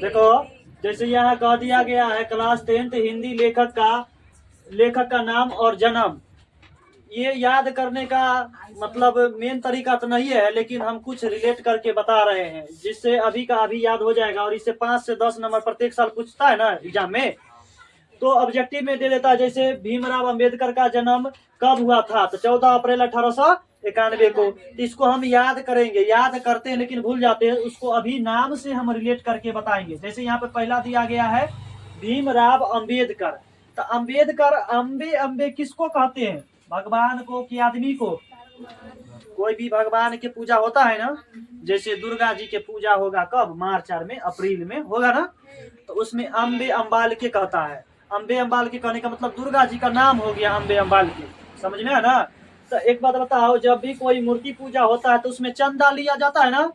देखो, जैसे यहाँ कह दिया गया है क्लास 10th हिंदी लेखक का नाम और जन्म। ये याद करने का मतलब मेन तरीका तो नहीं है, लेकिन हम कुछ रिलेट करके बता रहे हैं जिससे अभी का अभी याद हो जाएगा। और इससे 5 से 10 नंबर प्रत्येक साल पूछता है ना एग्जाम में, तो ऑब्जेक्टिव में दे देता है। जैसे भीमराव अंबेडकर का जन्म कब हुआ था, तो 14 अप्रैल 1891 को। तो इसको हम याद करेंगे, याद करते हैं लेकिन भूल जाते हैं, उसको अभी नाम से हम रिलेट करके बताएंगे। जैसे यहाँ पे पहला दिया गया है भीमराव अंबेडकर। तो अंबेडकर, अम्बे अम्बे किसको कहते हैं, भगवान को कि आदमी को? कोई भी भगवान की पूजा होता है ना, जैसे दुर्गा जी के पूजा होगा कब, मार्च में अप्रैल में होगा ना, तो उसमें अम्बे अम्बाल के कहता है। अम्बे अम्बाल के कहने का मतलब दुर्गा जी का नाम हो गया अम्बे अम्बाल के, समझ में है ना। तो एक बात बताओ, जब भी कोई मूर्ति पूजा होता है तो उसमें चंदा लिया जाता है ना,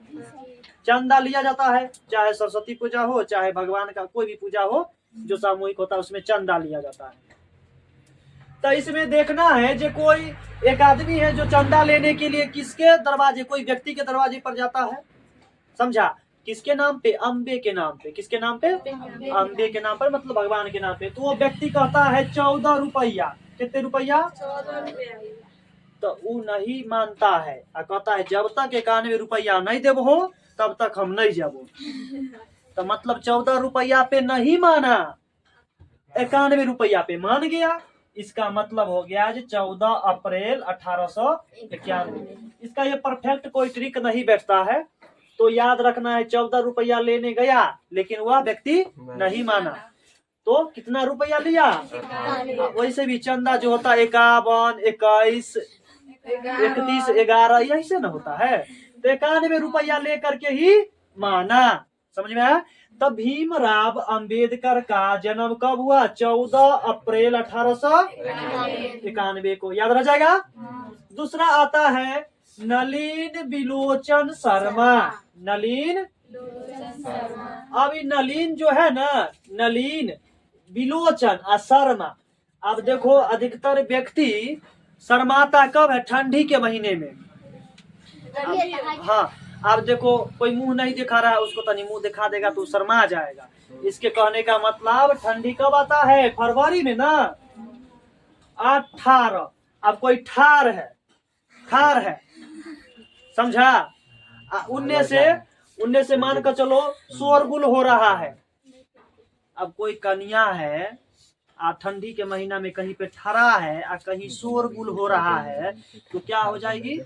चंदा लिया जाता है, चाहे सरस्वती पूजा हो चाहे भगवान का कोई भी पूजा हो जो सामूहिक होता है उसमें चंदा लिया जाता है। तो इसमें देखना है जो कोई एक आदमी है जो चंदा लेने के लिए किसके दरवाजे, कोई व्यक्ति के दरवाजे पर जाता है, समझा? किसके नाम पे? अम्बे के नाम पे। किसके नाम पे? अम्बे के नाम पर, मतलब भगवान के नाम पे। तो वो व्यक्ति कहता है 14 रुपया। कितने रुपया? 14 रुपया। तो वो नहीं मानता है और कहता है जब तक 91 रुपया नहीं देव हो तब तक हम नहीं जाबो। तो मतलब 14 रुपया पे नहीं माना, 91 रुपया पे मान गया। इसका मतलब हो गया 14 अप्रैल 1891। इसका ये परफेक्ट कोई ट्रिक नहीं बैठता है, तो याद रखना है 14 रुपया लेने गया लेकिन वह व्यक्ति नहीं माना। तो कितना रुपया लिया? वैसे भी चंदा जो होता है 51, 21, 31, 11 यही से ना होता है। तो 91 रुपया लेकर के ही माना, समझ में आया। तब भीमराव अंबेडकर का जन्म कब हुआ? 14 अप्रैल 1891 को, याद रह जाएगा। दूसरा आता है नलिन बिलोचन शर्मा। नलिन, अब नलिन जो है ना, नलिन बिलोचन और शर्मा। अब देखो अधिकतर व्यक्ति शर्माता कब है? ठंडी के महीने में। हाँ, अब देखो कोई मुंह नहीं दिखा रहा है उसको तनी मुंह दिखा देगा तो शर्मा जाएगा। इसके कहने का मतलब ठंडी कब आता है? फरवरी में ना, 18। अब कोई ठार है, समझा? 19 से मान कर चलो शोरगुल हो रहा है। अब कोई कन्या है आ ठंडी के महीना में कहीं पे ठहरा है और कहीं शोरगुल हो रहा है तो क्या हो जाएगी?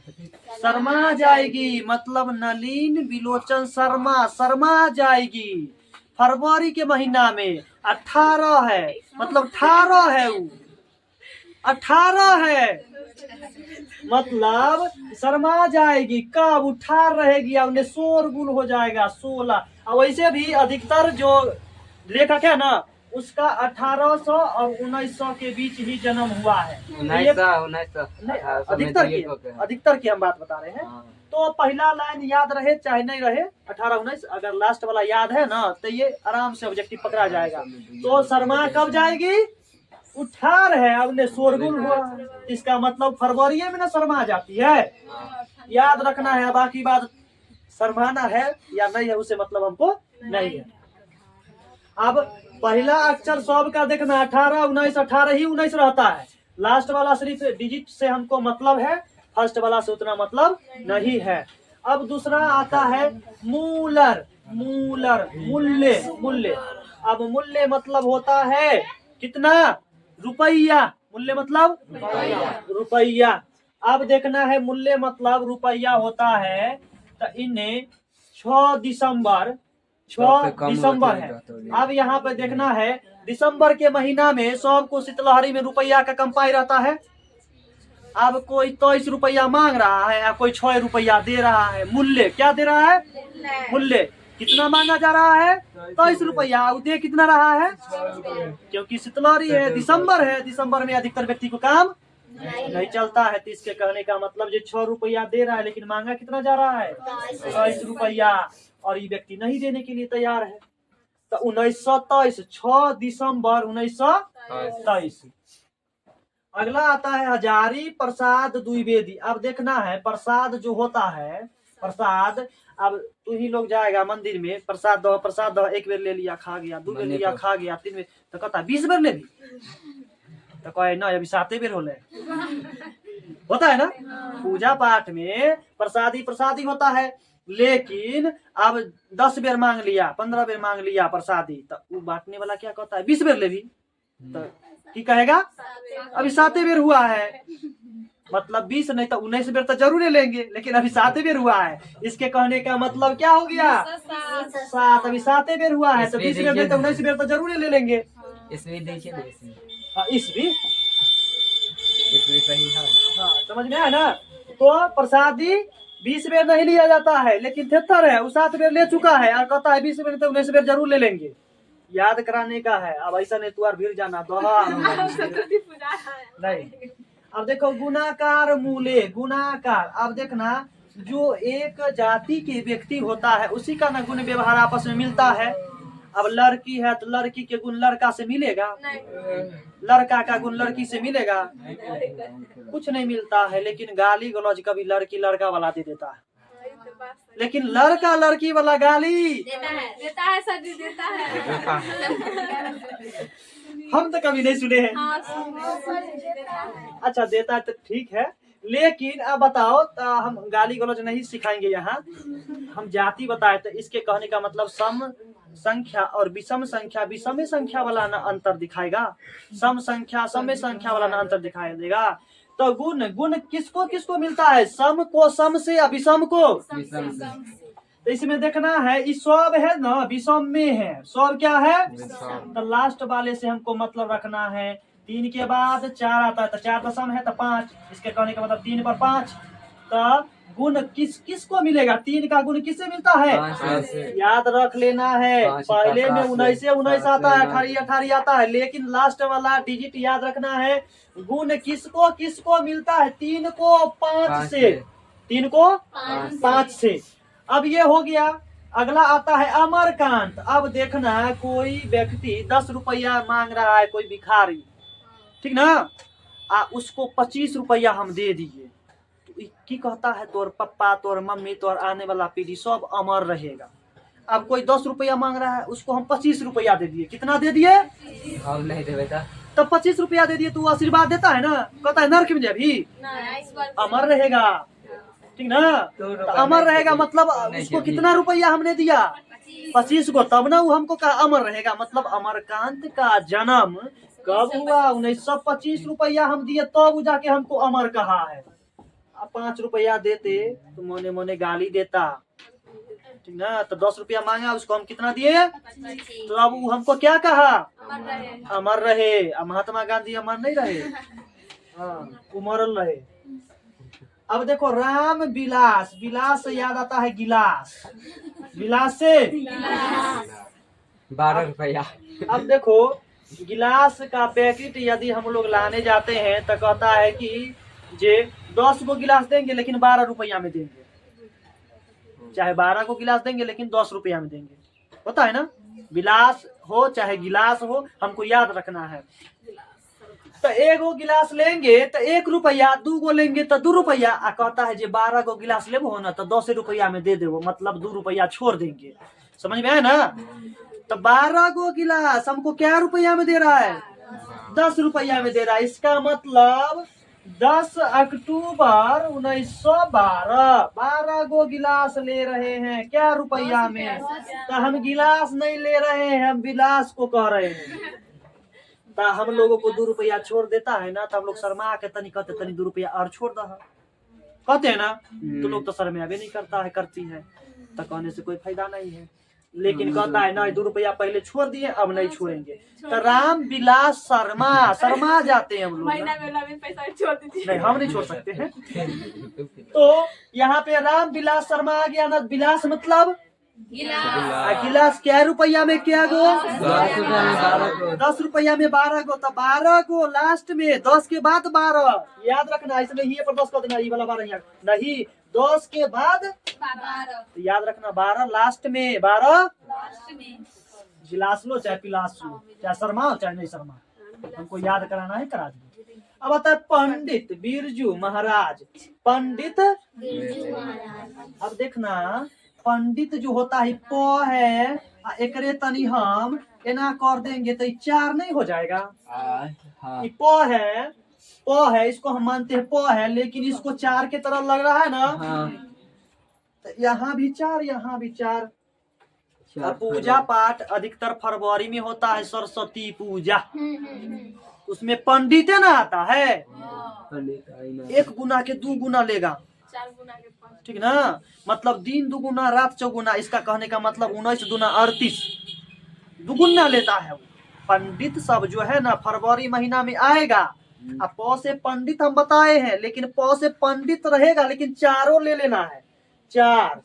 शर्मा जाएगी। मतलब नलिन बिलोचन शर्मा जाएगी। फरवरी के महीना में 18 है, मतलब 18 है, वो 18 है, मतलब शर्मा जाएगी। कब? उठार रहेगी, उन्हें शोरगुल हो जाएगा 16। और वैसे भी अधिकतर जो लेखक है ना उसका 1800 और 1900 के बीच ही जन्म हुआ है। 1900 अधिकतर की हम बात बता रहे हैं। तो पहला लाइन याद रहे चाहे नहीं रहे, 18 19, अगर लास्ट वाला याद है ना तो ये आराम से ऑब्जेक्टिव पकड़ा जाएगा। तो शर्मा कब जाएगी? उठार है, अब ने शोरगुल हुआ, इसका मतलब फरवरी में ना शर्मा जाती है, याद रखना है। बाकी बात शर्माना है या नहीं है उसे मतलब हमको नहीं है। अब पहला अक्षर सब का देखना, 18 19, 18 ही 19 रहता है। लास्ट वाला सिर्फ डिजिट से हमको मतलब है, फर्स्ट वाला से उतना मतलब नहीं है। अब दूसरा आता है मूलर, मूल्य। अब मूल्य मतलब होता है कितना? रुपया। मूल्य मतलब रुपया। अब देखना है मूल्य मतलब रुपया होता है तो इन्हें 6 दिसंबर है। अब यहाँ पे देखना है दिसंबर के महीना में सबको शीतलहरी में रुपया का कंपाई रहता है। अब कोई 23 रुपया मांग रहा है या कोई 6 रुपया दे रहा है। मूल्य क्या दे रहा है? मूल्य कितना मांगा जा रहा है? 23 रुपया। दे कितना रहा है? क्योंकि शीतलहरी है, दिसंबर है, दिसंबर में अधिकतर व्यक्ति को काम नहीं चलता है। तो इसके कहने का मतलब जो 6 रुपया दे रहा है लेकिन मांगा कितना जा रहा है? 23 रुपया, और ये व्यक्ति नहीं देने के लिए तैयार है। तो 1923, 6 दिसंबर 1923। अगला आता है हजारी प्रसाद द्विवेदी। अब देखना है प्रसाद जो होता है प्रसाद। अब तू ही लोग जाएगा मंदिर में, प्रसाद दो, एक बेर ले लिया खा गया, 2 बेर लिया खा गया, 3 बेर, तो कहता 20 बेर ले ली, तो कहे ना अभी 7 बेर होले। होता है ना, पूजा पाठ में प्रसादी होता है, लेकिन अब 10 बेर मांग लिया, 15 बेर मांग लिया प्रसादी, तो वो बांटने वाला क्या कहता है 20 बेर ले भी, तो की कहेगा अभी 7 बेर हुआ है, मतलब 20 नहीं तो 19 बेर तो जरूर लेंगे, लेकिन अभी 7 बेर हुआ है। इसके कहने का मतलब क्या हो गया 7, अभी 7 बेर हुआ है, तो 20 बेर नहीं तो 19 बेर तो जरूर ले लेंगे। इसमें देखिए इसमें सही है। हाँ, समझ में आया ना। तो प्रसादी 20 बेर नहीं लिया जाता है, लेकिन 73 है, वो 7 बेर ले चुका है और कहता है 20 बेर तो 19 बेर जरूर ले लेंगे। याद कराने का है। अब ऐसा नहीं तू और भीड़ जाना दोहा नहीं। अब देखो गुणाकार मूले, गुणाकार, अब देखना जो एक जाति के व्यक्ति होता है उसी का ना गुण व्यवहार आपस में मिलता है। अब लड़की है तो लड़की के गुण लड़का से मिलेगा, लड़का का गुण लड़की से मिलेगा, कुछ नहीं मिलता है। लेकिन गाली गलौज कभी लड़की लड़का वाला दे देता है, लेकिन लड़का लड़की वाला गाली देता है सर जी, देता है। हम तो कभी नहीं सुने हैं। अच्छा देता है तो ठीक है, लेकिन अब बताओ तो हम गाली गलौज नहीं सिखाएंगे यहाँ, हम जाति बताए। तो इसके कहने का मतलब सम संख्या और विषम संख्या, विषम संख्या वाला ना अंतर दिखाएगा, सम संख्या सम संख्या वाला ना अंतर दिखाई देगा। तो गुण गुण किसको किसको मिलता है, सम को सम से या विषम को। तो इसमें देखना है इस सब है ना विषम में है, सब क्या है तो लास्ट वाले से हमको मतलब रखना है। 3 के बाद 4 आता है तो 4 दशम है तो 5, इसके कहने का मतलब 3 पर 5। तो गुण किसको मिलेगा, 3 का गुण किससे मिलता है, याद रख लेना है। पहले में 19 आता है, 18 आता है, लेकिन लास्ट वाला डिजिट याद रखना है। गुण किसको किसको मिलता है, 3 को 5 से, 3 को 5 से। अब ये हो गया। अगला आता है अमरकांत। अब देखना कोई व्यक्ति 10 रुपया मांग रहा है, कोई भिखारी, ठीक ना, उसको 25 रुपया हम दे दिए, तो की कहता है तोर पप्पा तोर मम्मी तोर आने वाला पीढ़ी सब अमर रहेगा। अब कोई 10 रुपया मांग रहा है, उसको हम 25 रुपया दे दिए, कितना दे दिए, हम नहीं दे बेटा, तो 25 रुपया दे दिए, तू आशीर्वाद देता है ना, कहता है नरक में भी अमर रहेगा, ठीक ना। तो अमर रहेगा मतलब उसको कितना रुपया हमने दिया, 25 को, तब ना वो हमको कहा अमर रहेगा। मतलब अमरकांत का जन्म कब हुआ, 1925 रुपया हम दिए तब जाके हमको अमर कहा है। अब 5 रुपया देते तो मोने मोने गाली देता, ठीक ना। तो 10 रुपया मांगा, उसको हम कितना दिए, तो अब वो हमको क्या कहा, अमर रहे। अब महात्मा गांधी अमर नहीं रहे, हाँ वो मरल रहे। अब देखो राम विलास, विलास से याद आता है गिलास, विलास से 12 रुपया। अब देखो गिलास का पैकेट यदि हम लोग लाने जाते हैं तो कहता है कि जे 10 को गिलास देंगे लेकिन 12 रुपया में देंगे, चाहे 12 को गिलास देंगे लेकिन 10 रुपया में देंगे, होता है ना। गिलास हो चाहे गिलास हो, हमको याद रखना है। तो 1 गिलास लेंगे तो 1 रुपया, 2 गो लेंगे तो 2 रुपया, कहता है जे 12 को गिलास लेबो ना तो 10 रुपया में दे देवो, मतलब 2 रुपया छोड़ देंगे, समझ में आया ना। तो 12 को गिलास हमको क्या रुपया में दे रहा है, 10 रुपया में दे रहा है। इसका मतलब 10 अक्टूबर 1912 12 गो गिलास ले रहे हैं क्या रुपया में, तो हम गिलास नहीं ले रहे हैं, हम विलास को कह रहे हैं। तो हम लोगों को 2 रुपया छोड़ देता है ना, तो हम लोग शर्मा के तनी कहते तनी 2 रुपया और छोड़ दो, कहते हैं ना। तो लोग तो शर्मा भी नहीं करता है, करती है, तो कहने से कोई फायदा नहीं है। लेकिन कहता है ना 2 रुपया पहले छोड़ दिए अब नहीं छोड़ेंगे। तो राम विलास शर्मा, शर्मा जाते हैं हम लोग, पैसा छोड़ दीजिए, नहीं हम नहीं छोड़ सकते हैं। तो यहाँ पे राम विलास शर्मा आ गया ना, विलास मतलब गिलास क्या रुपया में क्या गो, 10 रुपया में 12 गो, तो 12 गो लास्ट में 10 के बाद 12 याद रखना, इसमें ही पर 10 कर देना, ये वाला 12 नहीं, 10 के बाद 12 तो याद रखना, 12 लास्ट में, 12 गिलास लो चाहे पिलास लो, चाहे शर्मा हो चाहे नहीं शर्मा, हमको याद कराना है करा दो। अब आता है पंडित बिरजू महाराज। पंडित अब देखना पंडित जो होता है प है एकरे तनी हम एना कर देंगे तो 4 नहीं हो जाएगा। हाँ। ये प है इसको हम मानते हैं प है, लेकिन इसको 4 के तरह लग रहा है ना। हाँ। तो यहाँ भी 4 यहाँ भी 4। चार पूजा पाठ अधिकतर फरवरी में होता है, सरस्वती पूजा, उसमें पंडित ना आता है। पंडित 1 गुना के 2 गुना लेगा, 4 गुना के 5। ठीक ना। मतलब दिन 2 गुना रात 4 गुना, इसका कहने का मतलब 19 दूना 38 दुगुना लेता है वो। पंडित सब जो है ना फरवरी महीना में आएगा। अब प से पंडित हम बताए हैं, लेकिन प से पंडित रहेगा, लेकिन 4 ले लेना है। 4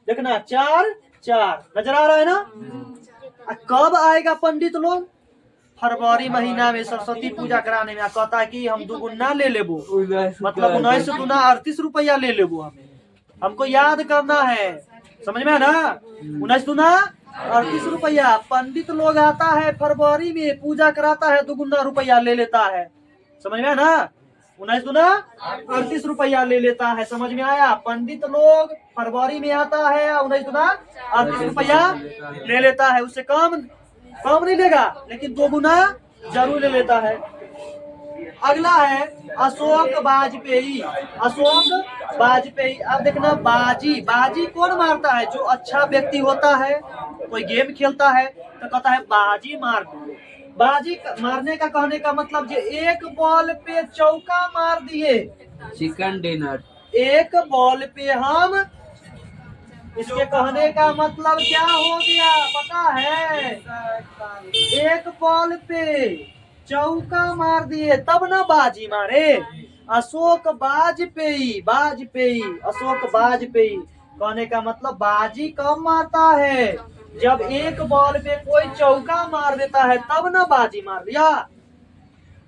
देखना 4 4 नजर आ रहा है ना। कब आएगा पंडित लोग? फरवरी महीना में सरस्वती पूजा कराने में। कहता है कि हम 2 गुना ले लेबो, मतलब 19 दूना 38 रुपया ले लेबो। हमें हमको याद करना है, समझ में है ना। 19 दूना 38 रुपया। पंडित लोग आता है फरवरी में, पूजा कराता है, 2 गुना रुपया ले लेता है, समझ में है ना। 19 दूना 38 रुपया ले लेता है, समझ में आया। पंडित लोग फरवरी में आता है, 19 दूना 38 रुपया ले लेता है। उससे कम नहीं लेगा, लेकिन 2 गुना जरूर ले लेता है। अगला है अशोक वाजपेयी। अशोक वाजपेयी। अब देखना बाजी कौन मारता है? जो अच्छा व्यक्ति होता है, कोई गेम खेलता है तो कहता है बाजी मार दो। बाजी मारने का कहने का मतलब जो 1 बॉल पे चौका मार दिए। Chicken dinner. 1 बॉल पे हम, इसके कहने का मतलब क्या हो गया पता है? 1 बॉल पे चौका मार दिए तब ना बाजी मारे। अशोक वाजपेयी अशोक वाजपेयी कहने का मतलब बाजी कब मारता है? जब 1 बॉल पे कोई चौका मार देता है तब ना बाजी मार लिया।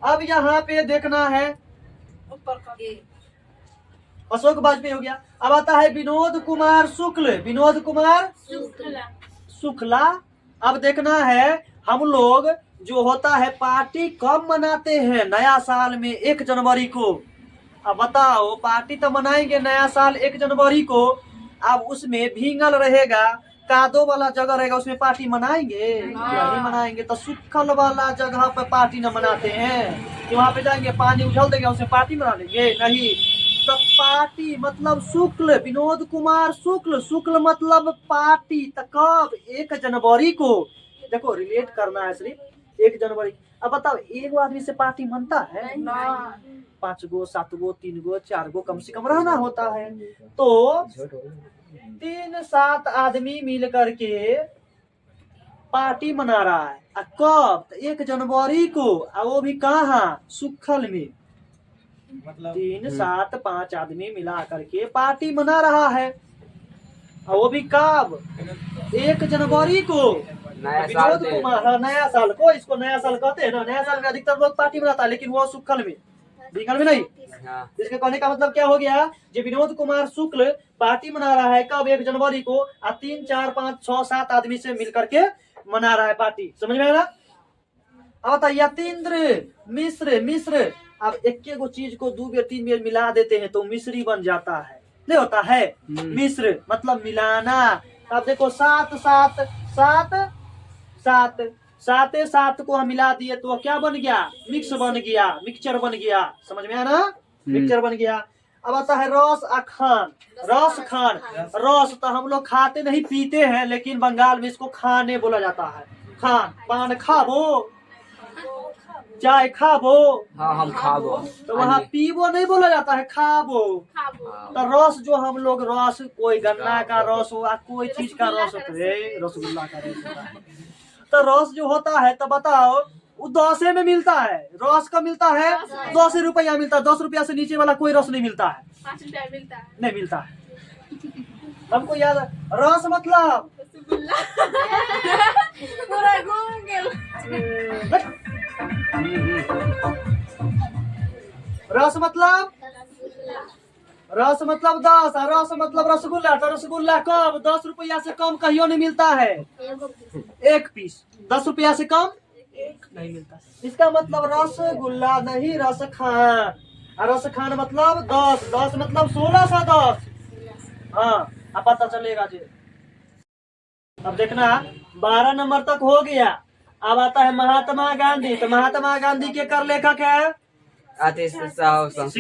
अब यहाँ पे देखना है अशोक वाजपेयी हो गया। अब आता है विनोद कुमार शुक्ला। अब देखना है हम लोग जो होता है पार्टी कब मनाते हैं? नया साल में 1 जनवरी को। अब बताओ पार्टी तो मनाएंगे नया साल 1 जनवरी को। अब उसमें भींगल रहेगा, कादो वाला जगह रहेगा, उसमें पार्टी मनाएंगे? नहीं मनाएंगे। तो सुखल वाला जगह पे पार्टी न मनाते हैं कि वहाँ पे जाएंगे पानी उछल देंगे उसमें पार्टी मना लेंगे? नहीं। तो पार्टी मतलब शुक्ल, विनोद कुमार शुक्ल मतलब पार्टी। तो कब? 1 जनवरी को। देखो रिलेट करना है सिर्फ 1 जनवरी। अब बताओ एगो आदमी से पार्टी बनता है? 5 गो 7 गो 3 गो 4 गो कम से कम रहना होता है। तो 3-7 आदमी मिल करके पार्टी मना रहा है। कब? 1 जनवरी को। वो भी कहाँ? सुखल में। 3-7-5 आदमी मिला करके पार्टी मना रहा है, और वो भी कब? 1 जनवरी को। विनोद कुमार नया साल को, इसको नया साल कहते हैं ना। नया साल में अधिकतर लोग पार्टी मनाता है, लेकिन वो सुखल में, भीगल में नहीं। इसके कहने का मतलब क्या हो गया? जो विनोद कुमार शुक्ल पार्टी मना रहा है कब? 1 जनवरी को। 3, 4, 5, 6, 7 आदमी से मिल करके मना रहा है पार्टी, समझ में आया ना। अब यतीन्द्र मिश्र। अब 1 गो चीज को 2 बेर 3 बेर मिला देते हैं तो मिश्री बन जाता है, नहीं होता है? मिश्र मतलब मिलाना। अब देखो 7 को हम मिला दिए तो क्या बन गया? मिक्सचर बन गया, समझ में आया ना। मिक्सचर बन गया। अब आता है रस खान। रस तो हम लोग खाते नहीं पीते हैं, लेकिन बंगाल में इसको खाने बोला जाता है। खान, पान खाबो, चाय खाबो। हाँ हम खाबो। तो वहाँ पीबो नहीं बोला जाता है, खाबो। तो रस जो हम लोग रस, कोई गन्ना का रस हुआ, कोई चीज का रस होता है, रसगुल्ला का रस होता है। तो रस जो होता है तो बताओ वो 10 में मिलता है। रस का मिलता है 10 रुपया मिलता है। 10 रुपया से नीचे वाला कोई रस नहीं मिलता है। 5 रुपया मिलता है? नहीं मिलता है। हमको याद है रस मतलब पूरा घूम गया। रस मतलब 10, रस मतलब रसगुल्ला। तो रसगुल्ला कब? 10 रुपया से कम कहियो नहीं मिलता है। 1 पीस 10 रुपया से कम नहीं मिलता। इसका मतलब रसगुल्ला नहीं रस खान, और रस खान मतलब 10, 10 मतलब 16 सा 10। हाँ अब पता चलेगा जी। अब देखना 12 नंबर तक हो गया। अब आता है महात्मा गांधी। तो महात्मा गांधी के कर लेखक है शिक्षा और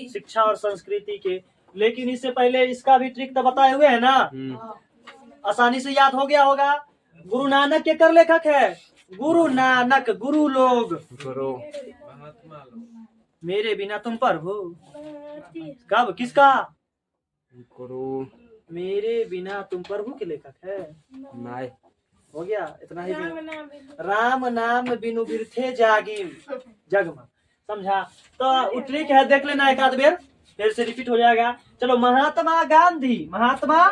शिक्षा और संस्कृति के। लेकिन इससे पहले इसका भी ट्रिक तो बताए हुए है ना, आसानी से याद हो गया होगा। गुरु नानक के कर लेखक है गुरु नानक, गुरु लोग। मेरे बिना तुम पर हो, कब किसका? गुरु मेरे बिना तुम प्रभु के लेखक है। नहीं हो गया इतना ही। राम नाम बिनु बिरथे जागी जगमा, समझा? तो ट्रिक है, देख लेना एक आध बेर, फिर से रिपीट हो जाएगा। चलो महात्मा गांधी, महात्मा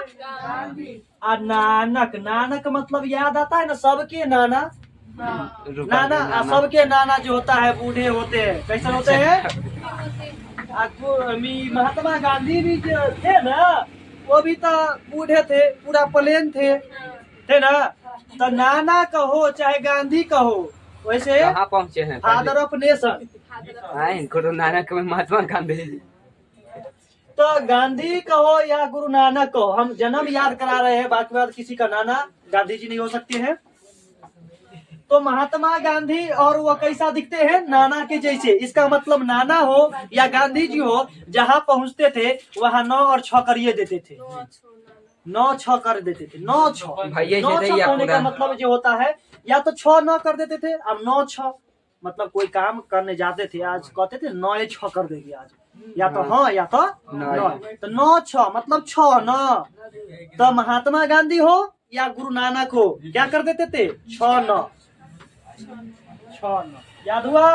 और नानक। नानक मतलब याद आता है ना, सबके नाना। नाना सबके नाना जो होता है बूढ़े होते हैं, कैसे होते हैं? महात्मा गांधी भी जो थे ना, वो भी तो बूढ़े थे, पूरा प्लेन थे ना। तो नाना कहो चाहे गांधी कहो, वैसे कहाँ पहुँचे हैं? Father of nation. Guru Nanak में महात्मा गांधी। तो गांधी कहो या गुरु नानक कहो, हम जन्म याद करा रहे हैं, बाकी बात किसी का नाना गांधी जी नहीं हो सकते हैं। तो महात्मा गांधी और वो कैसा दिखते हैं? नाना के जैसे। इसका मतलब नाना हो या गांधी जी हो, जहाँ पहुँचते थे वहाँ 9 और 6 करिए देते थे, 9 6 कर देते थे। 9 6 9 6 होने का मतलब जो होता है, या तो 6 9 कर देते थे, अब 9 6 मतलब कोई काम करने जाते थे, आज कहते थे 9 6 कर देंगे आज, या तो हाँ या तो 9। तो 9 6 मतलब 6 9। तो महात्मा गांधी हो या गुरु नानक हो, क्या कर देते थे? 6 9 6 9। याद हुआ?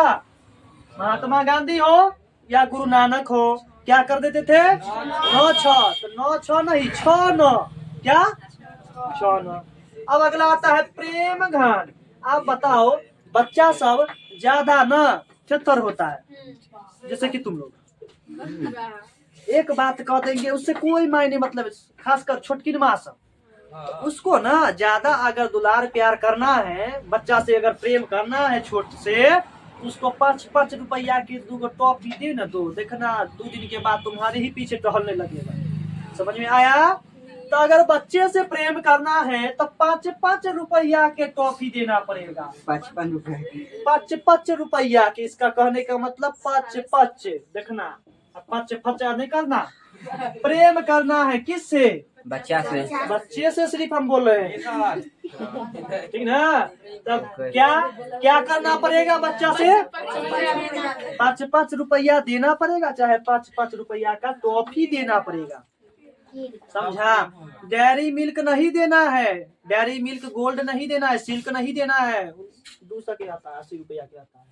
महात्मा गांधी हो या गुरु नानक हो, क्या कर देते थे? 9 6। तो 9 6 नहीं 6 9, क्या 6 9। अब अगला आता है प्रेम घन। आप बताओ, बच्चा सब ज्यादा ना चतुर होता है, जैसे कि तुम लोग एक बात कह देंगे, उससे कोई मायने मतलब, खासकर छोटकी माँ सब, उसको ना ज्यादा अगर दुलार प्यार करना है, बच्चा से अगर प्रेम करना है छोट से, उसको 5 रुपया की 2 टॉफी दे ना, दो देखना 2 दिन के बाद तुम्हारे ही पीछे टहलने लगेगा। समझ में आया? तो अगर बच्चे से प्रेम करना है तो 5 रुपया के टॉफी देना पड़ेगा। 55 रुपए 5 रुपया के। इसका कहने का मतलब 5 देखना, 5 नहीं करना, प्रेम करना है किससे? बच्चा से। बच्चे से सिर्फ हम बोल रहे हैं, ठीक ना? तब क्या करना पड़ेगा? बच्चा से 5 रुपया देना पड़ेगा, चाहे 5 रुपया का टॉफी देना पड़ेगा। समझा? डेयरी मिल्क नहीं देना है, डेयरी मिल्क गोल्ड नहीं देना है, सिल्क नहीं देना है। 200 के आता है, 80 रुपया के आता है।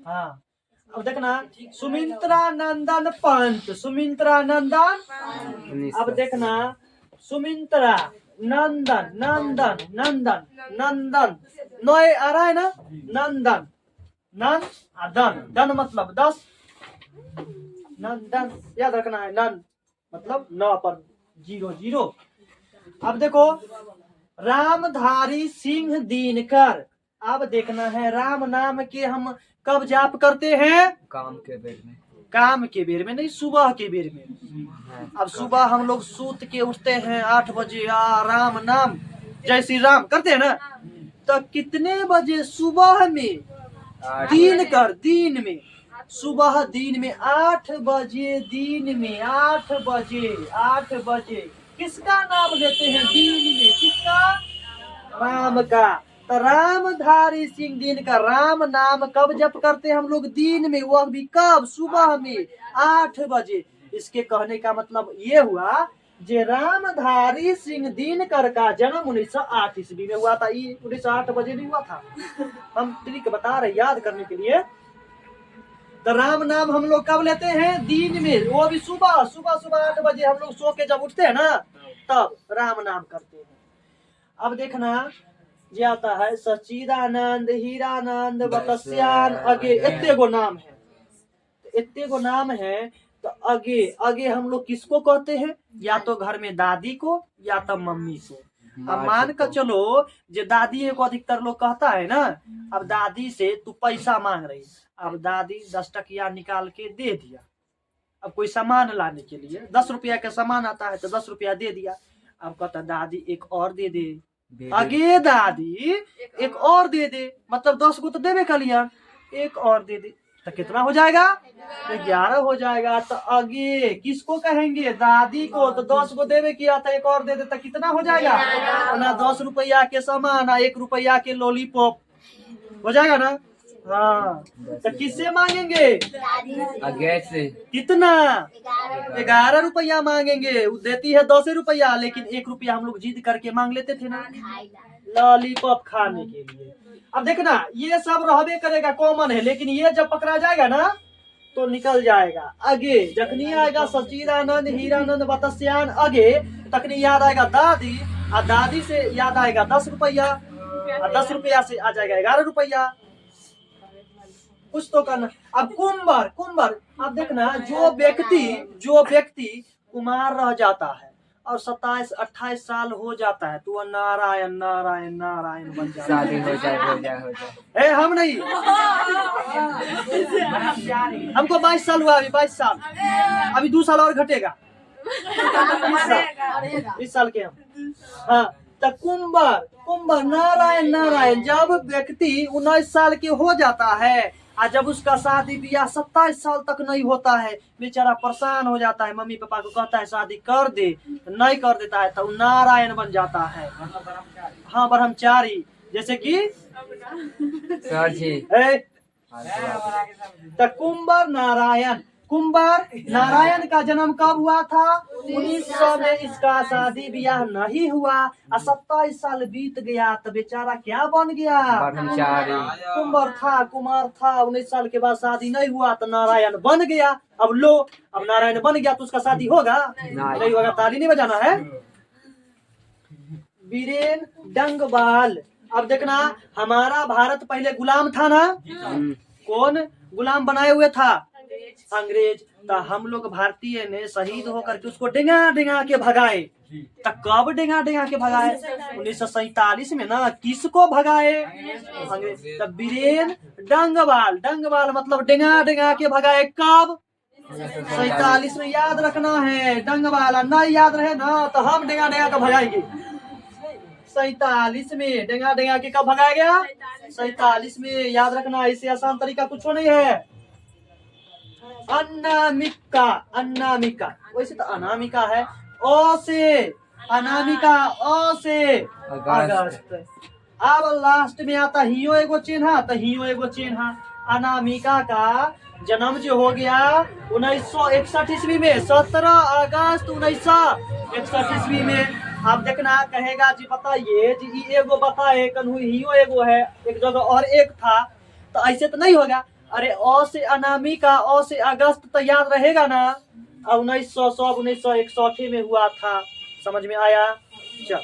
हाँ अब देखना, सुमित्रा नंदन पंत, सुमित्रा नंदन। अब देखना सुमित्रा नंदन नंदन नंदन नंदन, नोए आ रहा है ना, नंदन नन दन, दन मतलब 10, नंदन याद रखना है। नन मतलब 9 पर 0 0। अब देखो रामधारी सिंह दिनकर। अब देखना है, राम नाम के हम कब जाप करते हैं? काम के बेर में। काम के बेर में नहीं, सुबह के बेर में। अब सुबह हम लोग सूत के उठते हैं 8 बजे, राम नाम जय श्री राम करते हैं ना। तो कितने बजे? सुबह में, दिन में, सुबह दिन में 8 बजे, दिन में 8 बजे, 8 बजे किसका नाम लेते हैं? दिन में किसका? राम का। तो रामधारी सिंह दिनकर राम नाम कब जप करते हैं हम लोग? दिन में, वह भी कब? सुबह में 8 बजे। इसके कहने का मतलब ये हुआ, जे रामधारी सिंह दिनकर का जन्म 1908 ईस्वी में हुआ था। ये 1908 बजे नहीं हुआ था, हम ट्रिक बता रहे याद करने के लिए। तो राम नाम हम लोग कब लेते हैं? दिन में, वो भी सुबह 8 बजे हम लोग सो के जब उठते हैं ना, तब राम नाम करते हैं। अब देखना जे आता है सच्चिदानंद, हीरानंद, बकस्यान, अगे, इतने गो नाम है। इतने गो नाम है। तो अगे हम लोग किसको कहते हैं? या तो घर में दादी को या तो मम्मी को। अब मान कर चलो जो दादी है को अधिकतर लोग कहता है ना, अब दादी से तू पैसा मांग रही, अब दादी 10 टकिया निकाल के दे दिया, अब कोई सामान लाने के लिए 10 रुपया का सामान आता है तो 10 रुपया दे दिया, अब कहता दादी एक और दे दे, आगे दादी एक और दे दे, मतलब 10 को तो देवे कर लिया, एक और दे दे तो कितना हो जाएगा, 11 हो जाएगा। तो आगे किसको कहेंगे, दादी को, तो 10 को देवे किया था, एक और दे दे तो कितना हो जाएगा ना, 10 रुपया के सामान, 1 रुपया के लॉलीपॉप हो जाएगा ना। हाँ तो किससे मांगेंगे, आगे से कितना, 11 रुपया मांगेंगे, वो देती है 10 रुपया, लेकिन 1 रुपया हम लोग जिद करके मांग लेते थे ना लॉलीपॉप खाने के लिए। अब देखना ये सब रहबे करेगा, कॉमन है, लेकिन ये जब पकड़ा जाएगा ना तो निकल जाएगा। आगे जखनी आएगा सचिदानंद हीरानंद बतस्यान, आगे तखनी याद आएगा दादी, और दादी से याद आएगा 10 रुपया, और 10 रुपया से आ जाएगा 11 रुपया, कुछ तो करना। अब कुंभर, कुंभर अब देखना जो व्यक्ति कुमार रह जाता है और 27-28 साल हो जाता है तो नारायण नारायण नारायण बन जाता है। शादी हो जाए ए हम नहीं, हमको 22 साल हुआ, अभी 22 साल, अभी 2 साल और घटेगा, 20 साल के हम। हाँ तो कुंभर नारायण नारायण, जब व्यक्ति 19 साल के हो जाता है और जब उसका शादी ब्याह 27 साल तक नहीं होता है, बेचारा परेशान हो जाता है, मम्मी पापा को कहता है शादी कर दे, नहीं कर देता है तो नारायण बन जाता है। हाँ ब्रह्मचारी, जैसे कि सर जी तो कुंभर नारायण का जन्म कब हुआ था, 1900 में इसका शादी ब्याह नहीं हुआ और 27 साल बीत गया तो बेचारा क्या बन गया, ब्रह्मचारी। कुंभर था, कुमार था, 19 साल के बाद शादी नहीं हुआ तो नारायण बन गया। अब लो, अब नारायण बन गया तो उसका शादी होगा नहीं होगा, ताली नहीं बजाना है। वीरेन डंगबाल, अब देखना हमारा भारत पहले गुलाम था ना, कौन गुलाम बनाए हुए था, अंग्रेज। तो हम लोग भारतीय ने शहीद होकर के उसको डेंगा डेंगा के भगाए, तो कब डेंगा डेंगा के भगाए, 1947 में ना, किसको भगाए, अंग्रेज। तो वीरेन डंगबाल मतलब डेंगा डेंगा के भगाए, कब, 47 में, याद रखना है। डंगबाल नहीं याद रहे ना तो हम डेंगा डेंगा के भगाएंगे। 47 में डेंगा डेंगा के कब भगाया गया, 47 में, याद रखना, इससे आसान तरीका कुछ नहीं है। अनामिका वैसे तो अनामिका है, ओ से अनामिका, ओ से अगस्त। अब लास्ट में आता हियो एगो चिन्ह, तो हियो एगो चिन्ह। अनामिका का जन्म जो हो गया 1961 ईस्वी में, 17 अगस्त 1961 ईस्वी में। आप देखना कहेगा जी बताइए जी एगो बताए, कन्हू हियो एगो है, एक जगह और एक था, तो ऐसे तो नहीं होगा। अरे ओ से अनामिका, ओ से अगस्त तो याद रहेगा ना, 1961 में हुआ था, समझ में आया। चल